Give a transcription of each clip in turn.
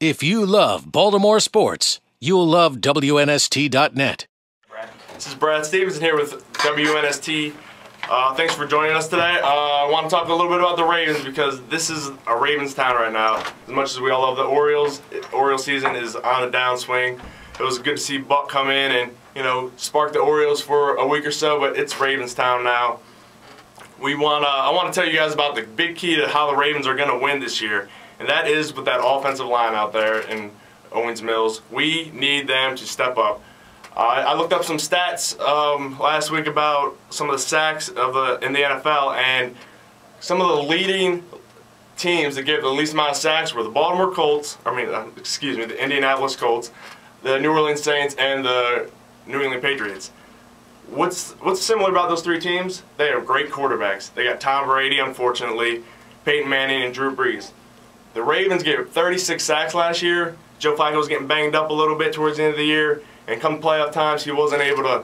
If you love Baltimore sports, you'll love WNST.net. This is Brad Stevenson here with WNST. Thanks for joining us today. I want to talk a little bit about the Ravens because this is a Ravens town right now. As much as we all love the Orioles season is on a downswing. It was good to see Buck come in and spark the Orioles for a week or so, but it's Ravens town now. I want to tell you guys about the big key to how the Ravens are going to win this year, and that is with that offensive line out there in Owens Mills. We need them to step up. I looked up some stats last week about some of the sacks in the NFL, and some of the leading teams that give the least amount of sacks were the the Indianapolis Colts, the New Orleans Saints, and the New England Patriots. What's similar about those three teams? They have great quarterbacks. They got Tom Brady, unfortunately, Peyton Manning, and Drew Brees. The Ravens gave 36 sacks last year. Joe Flacco was getting banged up a little bit towards the end of the year, and come playoff times, he wasn't able to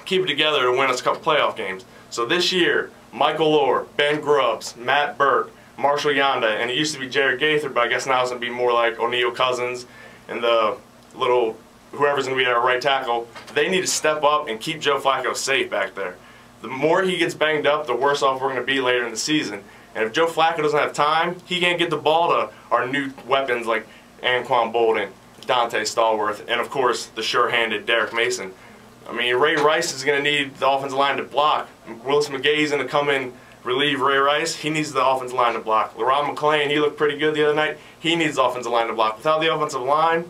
keep it together to win us a couple playoff games. So this year, Michael Orr, Ben Grubbs, Matt Burke, Marshall Yanda, and it used to be Jared Gaither, but I guess now it's going to be more like O'Neal Cousins and the little whoever's going to be at our right tackle. They need to step up and keep Joe Flacco safe back there. The more he gets banged up, the worse off we're going to be later in the season. And if Joe Flacco doesn't have time, he can't get the ball to our new weapons like Anquan Bolden, Dante Stallworth, and of course the sure-handed Derek Mason. I mean, Ray Rice is going to need the offensive line to block. Willis McGahee is going to come in, relieve Ray Rice. He needs the offensive line to block. LaRon McClain, he looked pretty good the other night. He needs the offensive line to block. Without the offensive line,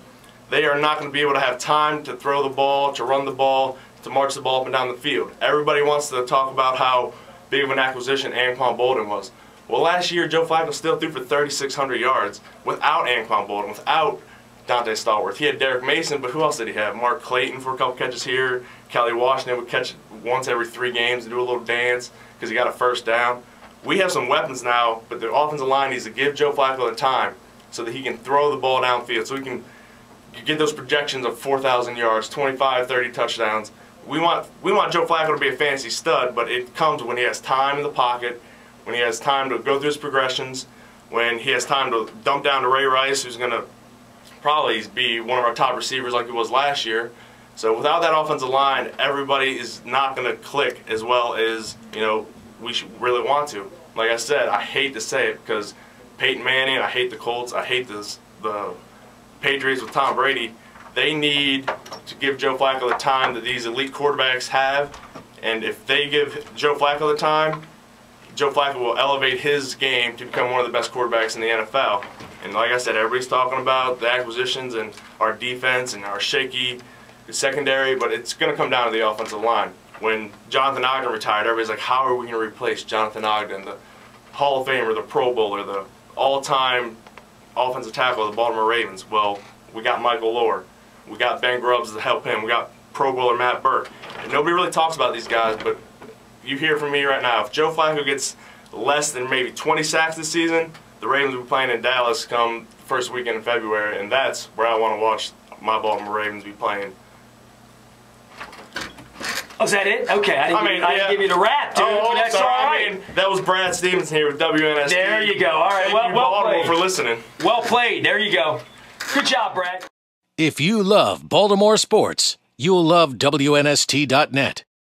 they are not going to be able to have time to throw the ball, to run the ball, to march the ball up and down the field. Everybody wants to talk about how big of an acquisition Anquan Bolden was. Well, last year, Joe Flacco still threw for 3,600 yards without Anquan Bolden, without Dante Stallworth. He had Derek Mason, but who else did he have? Mark Clayton for a couple catches here. Kelly Washington would catch once every 3 games and do a little dance because he got a first down. We have some weapons now, but the offensive line needs to give Joe Flacco the time so that he can throw the ball downfield, so we can get those projections of 4,000 yards, 25, 30 touchdowns. We want Joe Flacco to be a fantasy stud, but it comes when he has time in the pocket, when he has time to go through his progressions, when he has time to dump down to Ray Rice, who's going to probably be one of our top receivers like he was last year. So without that offensive line, everybody is not going to click as well as we should really want to. Like I said, I hate to say it because Peyton Manning, I hate the Colts, I hate the Patriots with Tom Brady. They need to give Joe Flacco the time that these elite quarterbacks have, and if they give Joe Flacco the time, Joe Flacco will elevate his game to become one of the best quarterbacks in the NFL. And like I said, everybody's talking about the acquisitions and our defense and our shaky secondary, but it's going to come down to the offensive line. When Jonathan Ogden retired, everybody's like, how are we going to replace Jonathan Ogden, the Hall of Famer, the Pro Bowler, the all-time offensive tackle of the Baltimore Ravens? Well, we got Michael Orr. We got Ben Grubbs to help him. We got Pro Bowler Matt Burke. And nobody really talks about these guys, but you hear from me right now. If Joe Flacco gets less than maybe 20 sacks this season, the Ravens will be playing in Dallas come first weekend in February, and that's where I want to watch my Baltimore Ravens be playing. Oh, is that it? Okay, I didn't give you the wrap, dude. Oh, that's sorry. all right. That was Brad Stevenson here with WNST. There you go. All right, Thank you, well Baltimore, played. for listening. Well played. There you go. Good job, Brad. If you love Baltimore sports, you'll love WNST.net.